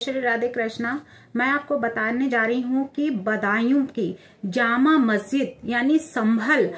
श्री राधे कृष्णा। मैं आपको बताने जा रही हूँ कि बदायूं की जामा मस्जिद यानी संभल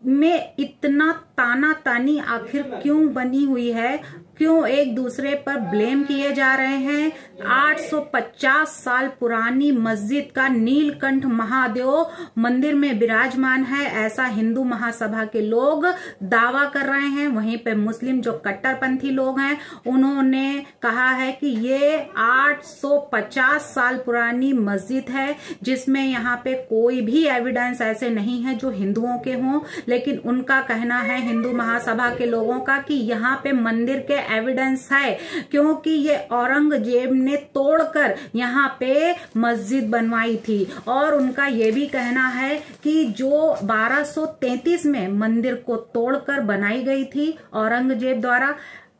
में इतना ताना तानी आखिर क्यों बनी हुई है, क्यों एक दूसरे पर ब्लेम किए जा रहे हैं। 850 साल पुरानी मस्जिद का नीलकंठ महादेव मंदिर में विराजमान है, ऐसा हिंदू महासभा के लोग दावा कर रहे हैं। वहीं पे मुस्लिम जो कट्टरपंथी लोग हैं उन्होंने कहा है कि ये 850 साल पुरानी मस्जिद है, जिसमें यहाँ पे कोई भी एविडेंस ऐसे नहीं है जो हिंदुओं के हों। लेकिन उनका कहना है, हिंदू महासभा के लोगों का, कि यहाँ पे मंदिर के एविडेंस है, क्योंकि ये औरंगजेब ने तोड़कर यहाँ पे मस्जिद बनवाई थी। और उनका ये भी कहना है कि जो 1233 में मंदिर को तोड़कर बनाई गई थी औरंगजेब द्वारा,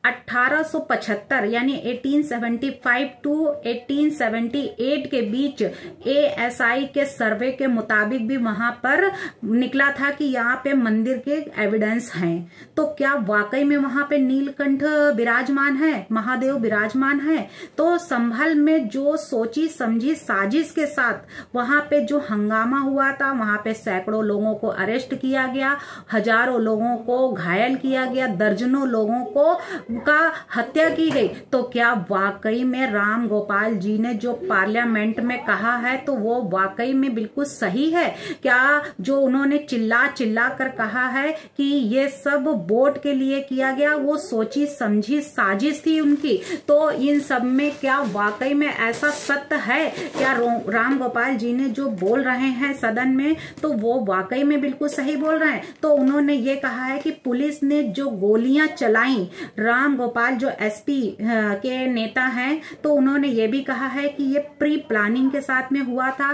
1875 यानी 1875 टू 1878 के बीच ASI के सर्वे के मुताबिक भी वहां पर निकला था कि यहाँ पे मंदिर के एविडेंस हैं। तो क्या वाकई में वहां पे नीलकंठ विराजमान है, महादेव विराजमान है? तो संभल में जो सोची समझी साजिश के साथ वहां पे जो हंगामा हुआ था, वहां पे सैकड़ों लोगों को अरेस्ट किया गया, हजारों लोगों को घायल किया गया, दर्जनों लोगों को का हत्या की गई। तो क्या वाकई में राम गोपाल जी ने जो पार्लियामेंट में कहा है तो वो वाकई में बिल्कुल सही है? क्या जो उन्होंने चिल्ला चिल्ला कर कहा है कि ये सब वोट के लिए किया गया, वो सोची समझी साजिश थी उनकी? तो इन सब में क्या वाकई में ऐसा सत्य है? क्या राम गोपाल जी ने जो बोल रहे हैं सदन में तो वो वाकई में बिल्कुल सही बोल रहे हैं? तो उन्होंने ये कहा है कि पुलिस ने जो गोलियां चलाई, राम गोपाल जो SP के नेता हैं, तो उन्होंने ये भी कहा है कि ये प्री प्लानिंग के साथ में हुआ था।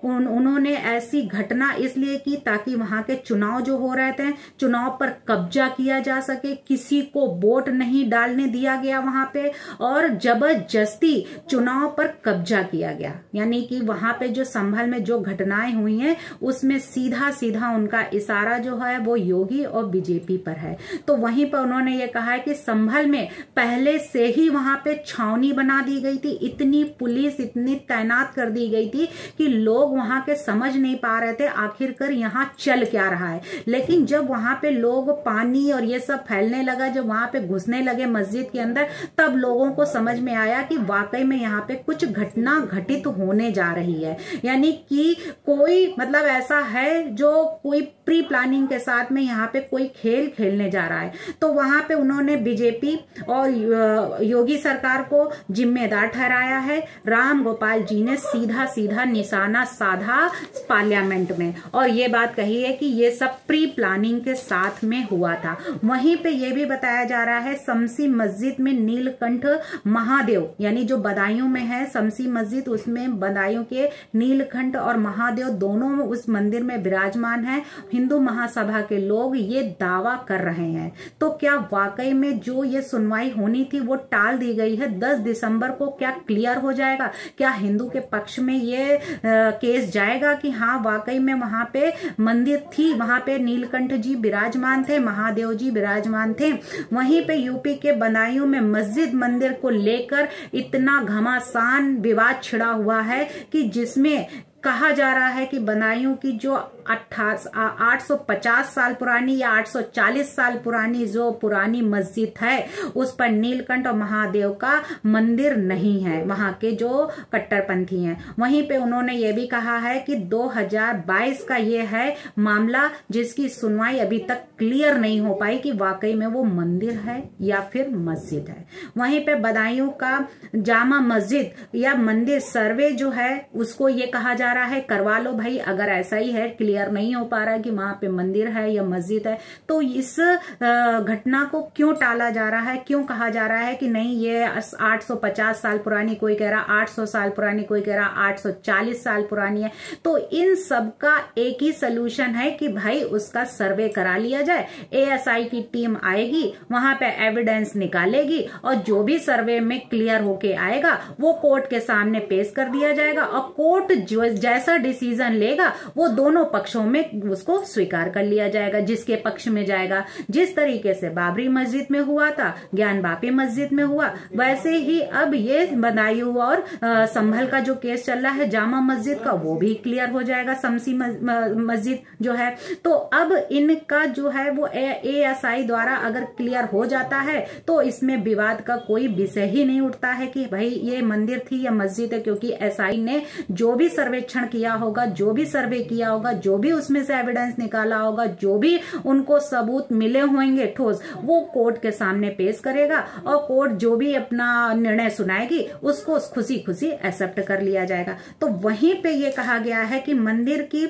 उन्होंने ऐसी घटना इसलिए की ताकि वहां के चुनाव जो हो रहे थे, चुनाव पर कब्जा किया जा सके, किसी को वोट नहीं डालने दिया गया वहां पे, और जबरदस्ती चुनाव पर कब्जा किया गया। यानी कि वहां पे जो संभल में जो घटनाएं हुई हैं उसमें सीधा सीधा उनका इशारा जो है वो योगी और BJP पर है। तो वहीं पर उन्होंने ये कहा है कि संभल में पहले से ही वहां पे छावनी बना दी गई थी, इतनी पुलिस इतनी तैनात कर दी गई थी कि लोग वहां के समझ नहीं पा रहे थे आखिरकार यहाँ चल क्या रहा है। लेकिन जब वहां पे लोग पानी और ये सब फैलने लगा, जब वहां पे घुसने लगे मस्जिद के अंदर, तब लोगों को समझ में आया कि वाकई में यहाँ पे कुछ घटना घटित होने जा रही है। यानी कि कोई मतलब ऐसा है जो कोई प्री प्लानिंग के साथ में यहाँ पे कोई खेल खेलने जा रहा है। तो वहां पे उन्होंने BJP और योगी सरकार को जिम्मेदार ठहराया है। राम गोपाल जी ने सीधा सीधा निशाना साधा पार्लियामेंट में और ये बात कही है कि ये सब प्री प्लानिंग के साथ में हुआ था। वहीं पे ये भी बताया जा रहा है शमसी मस्जिद में नीलकंठ महादेव, यानी जो बदायूं में है शमसी मस्जिद, उसमें बदायूं के नीलकंठ और महादेव दोनों उस मंदिर में विराजमान है। हिंदू महासभा के लोग ये दावा कर रहे हैं। तो क्या वाकई में जो ये सुनवाई होनी थी वो टाल दी गई है? 10 दिसंबर को क्या क्लियर हो जाएगा? क्या हिंदू के पक्ष में ये केस जाएगा कि हाँ वाकई में वहां पे मंदिर थी, वहां पे नीलकंठ जी विराजमान थे, महादेव जी विराजमान थे? वहीं पे यूपी के बदायूं में मस्जिद मंदिर को लेकर इतना घमासान विवाद छिड़ा हुआ है कि जिसमें कहा जा रहा है कि बदायूं की जो 850 साल पुरानी या 840 साल पुरानी जो पुरानी मस्जिद है उस पर नीलकंठ और महादेव का मंदिर नहीं है, वहां के जो कट्टरपंथी हैं। वहीं पे उन्होंने ये भी कहा है कि 2022 का ये है मामला जिसकी सुनवाई अभी तक क्लियर नहीं हो पाई कि वाकई में वो मंदिर है या फिर मस्जिद है। वहीं पे बदायूं का जामा मस्जिद या मंदिर सर्वे जो है उसको ये कहा जा रहा है करवा लो भाई, अगर ऐसा ही है क्लियर नहीं हो पा रहा है कि वहां पे मंदिर है या मस्जिद है, तो इस घटना को क्यों टाला जा रहा है? क्यों कहा जा रहा है कि नहीं ये 850 साल पुरानी, कोई कह रहा 800 साल पुरानी, कोई कह रहा 840 साल पुरानी है? तो इन सब का एक ही सोल्यूशन है कि भाई उसका सर्वे करा लिया जाए। ASI की टीम आएगी, वहां पे एविडेंस निकालेगी और जो भी सर्वे में क्लियर होके आएगा वो कोर्ट के सामने पेश कर दिया जाएगा और कोर्ट जो जैसा डिसीजन लेगा वो दोनों पक्ष पक्षों में उसको स्वीकार कर लिया जाएगा, जिसके पक्ष में जाएगा। जिस तरीके से बाबरी मस्जिद में हुआ था, ज्ञान वापी मस्जिद में हुआ, वैसे ही अब ये बदायूं और संभल का जो केस चल रहा है जामा मस्जिद का, वो भी क्लियर हो जाएगा, शमसी मस्जिद जो है। तो अब इनका जो है वो ASI द्वारा अगर क्लियर हो जाता है तो इसमें विवाद का कोई विषय ही नहीं उठता है कि भाई ये मंदिर थी या मस्जिद है, क्योंकि SI ने जो भी सर्वेक्षण किया होगा, जो भी सर्वे किया होगा, जो भी उसमें से एविडेंस निकाला होगा, जो भी उनको सबूत मिले होंगे ठोस, वो कोर्ट के सामने पेश करेगा और कोर्ट जो भी अपना निर्णय सुनाएगी उसको खुशी खुशी एक्सेप्ट कर लिया जाएगा। तो वहीं पे ये कहा गया है कि मंदिर की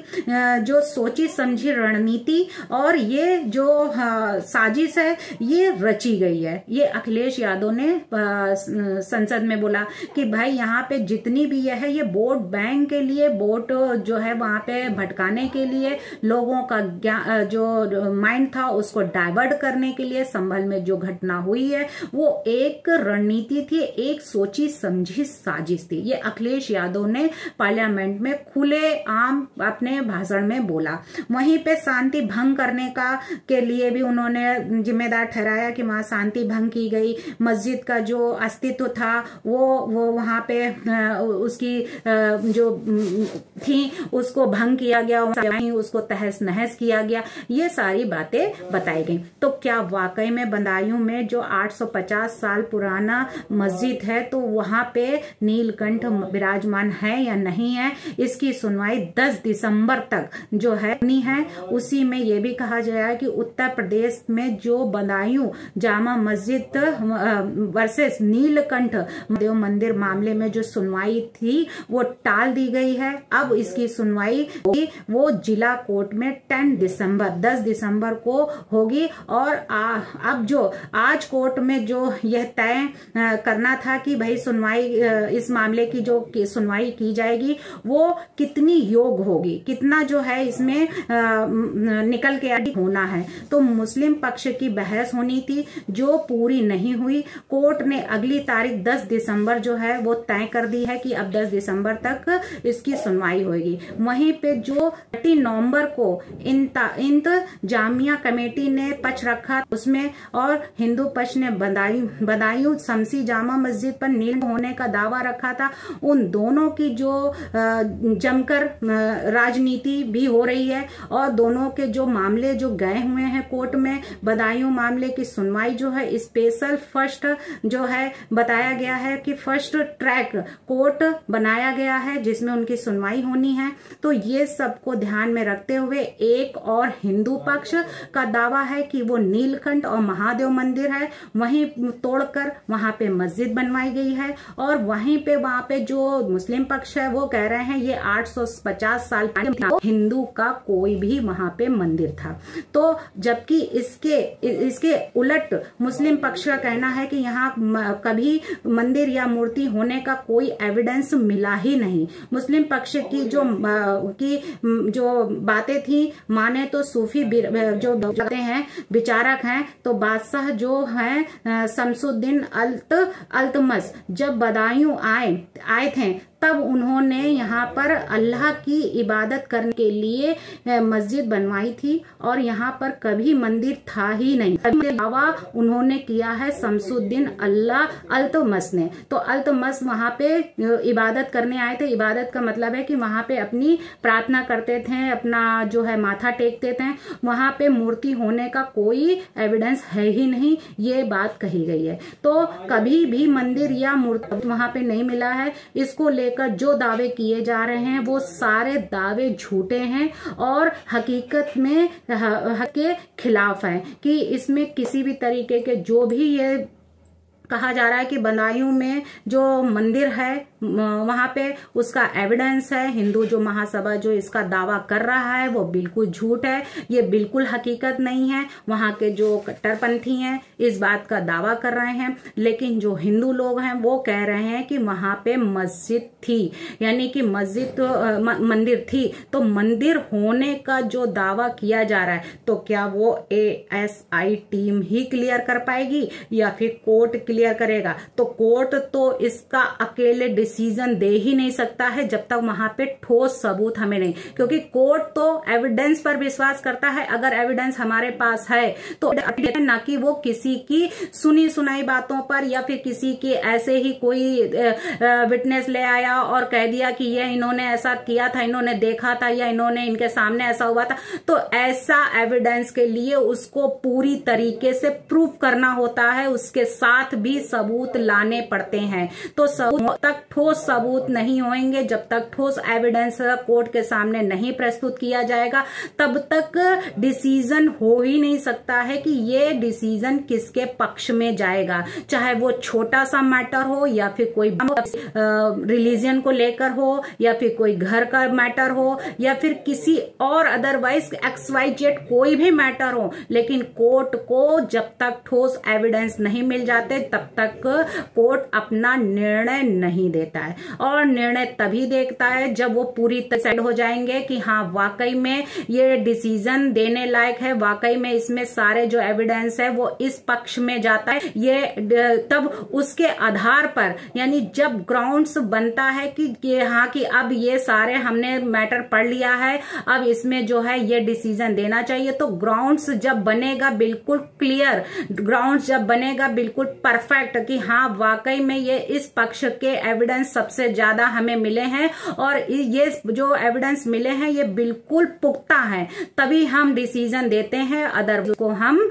जो सोची समझी रणनीति और ये जो साजिश है ये रची गई है। ये अखिलेश यादव ने संसद में बोला कि भाई यहाँ पे जितनी भी है ये वोट बैंक के लिए, वोट जो है वहां पे भटकाने के लिए, लोगों का जो माइंड था उसको डाइवर्ट करने के लिए संभल में जो घटना हुई है वो एक रणनीति थी, एक सोची समझी साजिश थी। ये अखिलेश यादव ने पार्लियामेंट में खुले आम अपने भाषण में बोला। वहीं पे शांति भंग करने के लिए भी उन्होंने जिम्मेदार ठहराया कि वहां शांति भंग की गई, मस्जिद का जो अस्तित्व था वो वहां पे उसकी जो थी उसको भंग किया गया, उसको तहस नहस किया गया, ये सारी बातें बताई गई। तो क्या वाकई में बदायूं में जो 850 साल पुराना मस्जिद है तो वहां पे नीलकंठ विराजमान है या नहीं है, इसकी सुनवाई 10 दिसंबर तक जो है उसी में ये भी कहा गया है कि उत्तर प्रदेश में जो बदायूं जामा मस्जिद वर्सेस नीलकंठ देव मंदिर मामले में जो सुनवाई थी वो टाल दी गई है। अब इसकी सुनवाई वो जिला कोर्ट में 10 दिसंबर को होगी। और अब जो आज कोर्ट में जो यह तय करना था कि भाई सुनवाई इस मामले की जो सुनवाई की जाएगी वो कितनी योग होगी, कितना जो है इसमें निकल के होना है। तो मुस्लिम पक्ष की बहस होनी थी जो पूरी नहीं हुई। कोर्ट ने अगली तारीख 10 दिसंबर जो है वो तय कर दी है कि अब 10 दिसंबर तक इसकी सुनवाई होगी। वहीं पे जो 30 नवंबर को इंतजामिया कमेटी ने पक्ष रखा उसमें और हिंदू पक्ष ने बदायूं शमसी जामा मस्जिद पर नील होने का दावा रखा था। उन दोनों की जो जमकर राजनीति भी हो रही है और दोनों के जो मामले जो गए हुए हैं कोर्ट में, बदायूं मामले की सुनवाई जो है स्पेशल फर्स्ट जो है बताया गया है कि फर्स्ट ट्रैक कोर्ट बनाया गया है जिसमें उनकी सुनवाई होनी है। तो ये सबको ध्यान में रखते हुए एक और हिंदू पक्ष का दावा है कि वो नीलकंठ और महादेव मंदिर है वहीं तोड़कर वहां पे मस्जिद बनवाई गई है, और वहीं पे जो मुस्लिम पक्ष है वो कह रहे हैं ये 850 साल हिंदू का कोई भी वहां पे मंदिर था। तो जबकि इसके उलट मुस्लिम पक्ष का कहना है कि यहाँ कभी मंदिर या मूर्ति होने का कोई एविडेंस मिला ही नहीं। मुस्लिम पक्ष की जो बातें थी, माने तो सूफी जो जाते हैं विचारक हैं, तो बादशाह जो हैं शमसुद्दीन अल्तमस जब बदायूं आए थे तब उन्होंने यहाँ पर अल्लाह की इबादत करने के लिए मस्जिद बनवाई थी और यहाँ पर कभी मंदिर था ही नहीं। दावा उन्होंने किया है शमसुद्दीन अल्तमस ने। तो अल्तमस वहाँ पे इबादत करने आए थे। इबादत का मतलब है कि वहाँ पे अपनी प्रार्थना करते थे, अपना जो है माथा टेकते थे। वहाँ पे मूर्ति होने का कोई एविडेंस है ही नहीं, ये बात कही गई है। तो कभी भी मंदिर या मूर्ति वहाँ पे नहीं मिला है। इसको लेकर जो दावे किए जा रहे हैं वो सारे दावे झूठे हैं और हकीकत में हक के खिलाफ हैं कि इसमें किसी भी तरीके के जो भी ये कहा जा रहा है कि बदायूं में जो मंदिर है वहां पे उसका एविडेंस है, हिंदू जो महासभा जो इसका दावा कर रहा है वो बिल्कुल झूठ है, ये बिल्कुल हकीकत नहीं है। वहां के जो कट्टरपंथी हैं इस बात का दावा कर रहे हैं, लेकिन जो हिंदू लोग हैं वो कह रहे हैं कि वहां पे मस्जिद थी, यानी कि मंदिर थी। तो मंदिर होने का जो दावा किया जा रहा है तो क्या वो ASI टीम ही क्लियर कर पाएगी या फिर कोर्ट क्लियर करेगा। तो कोर्ट तो इसका अकेले डिसीजन दे ही नहीं सकता है जब तक वहां पे ठोस सबूत हमें नहीं, क्योंकि कोर्ट तो एविडेंस पर विश्वास करता है। अगर एविडेंस हमारे पास है तो ना कि वो किसी की सुनी सुनाई बातों पर या फिर किसी की ऐसे ही कोई विटनेस ले आया और कह दिया कि ये इन्होंने ऐसा किया था, इन्होंने देखा था या इन्होंने इनके सामने ऐसा हुआ था। तो ऐसा एविडेंस के लिए उसको पूरी तरीके से प्रूफ करना होता है, उसके साथ भी सबूत लाने पड़ते हैं। तो सबूत तक ठोस सबूत नहीं होंगे, जब तक ठोस एविडेंस कोर्ट के सामने नहीं प्रस्तुत किया जाएगा तब तक डिसीजन हो ही नहीं सकता है कि ये डिसीजन किसके पक्ष में जाएगा, चाहे वो छोटा सा मैटर हो या फिर कोई रिलीजन को लेकर हो या फिर कोई घर का मैटर हो या फिर किसी और अदरवाइज XYZ कोई भी मैटर हो। लेकिन कोर्ट को जब तक ठोस एविडेंस नहीं मिल जाते तब तक कोर्ट अपना निर्णय नहीं देता है, और निर्णय तभी देता है जब वो पूरी तरह हो जाएंगे कि हाँ वाकई में ये डिसीजन देने लायक है, वाकई में इसमें सारे जो एविडेंस है वो इस पक्ष में जाता है। ये तब उसके आधार पर, यानी जब ग्राउंड्स बनता है कि हाँ कि अब ये सारे हमने मैटर पढ़ लिया है, अब इसमें जो है ये डिसीजन देना चाहिए। तो ग्राउंड्स जब बनेगा बिल्कुल क्लियर, ग्राउंड्स जब बनेगा बिल्कुल परफेक्ट कि हाँ वाकई में ये इस पक्ष के एविडेंस सबसे ज्यादा हमें मिले हैं और ये जो एविडेंस मिले हैं ये बिल्कुल पुख्ता है, तभी हम डिसीजन देते हैं। अदर को हम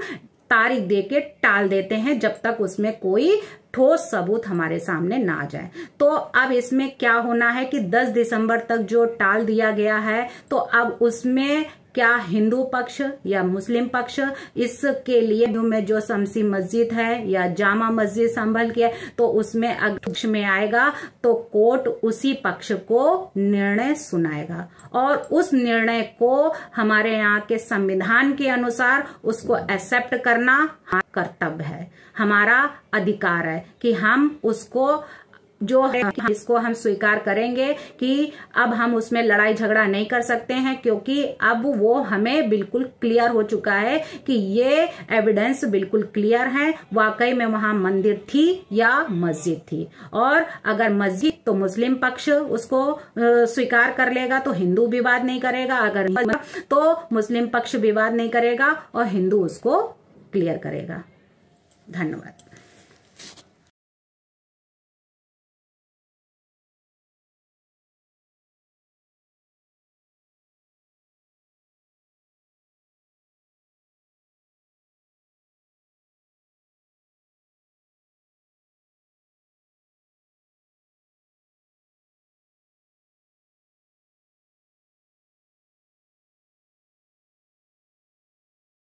तारीख देके टाल देते हैं जब तक उसमें कोई ठोस सबूत हमारे सामने ना आ जाए। तो अब इसमें क्या होना है कि 10 दिसंबर तक जो टाल दिया गया है, तो अब उसमें क्या हिंदू पक्ष या मुस्लिम पक्ष, इसके लिए में जो शमसी मस्जिद है या जामा मस्जिद संभल के, तो उसमें अगर पक्ष में आएगा तो कोर्ट उसी पक्ष को निर्णय सुनाएगा और उस निर्णय को हमारे यहाँ के संविधान के अनुसार उसको एक्सेप्ट करना हमारा कर्तव्य है, हमारा अधिकार है कि हम उसको जो है इसको हम स्वीकार करेंगे कि अब हम उसमें लड़ाई झगड़ा नहीं कर सकते हैं, क्योंकि अब वो हमें बिल्कुल क्लियर हो चुका है कि ये एविडेंस बिल्कुल क्लियर है, वाकई में वहां मंदिर थी या मस्जिद थी। और अगर मस्जिद तो मुस्लिम पक्ष उसको स्वीकार कर लेगा तो हिंदू विवाद नहीं करेगा, अगर तो मुस्लिम पक्ष विवाद नहीं करेगा और हिंदू उसको क्लियर करेगा। धन्यवाद।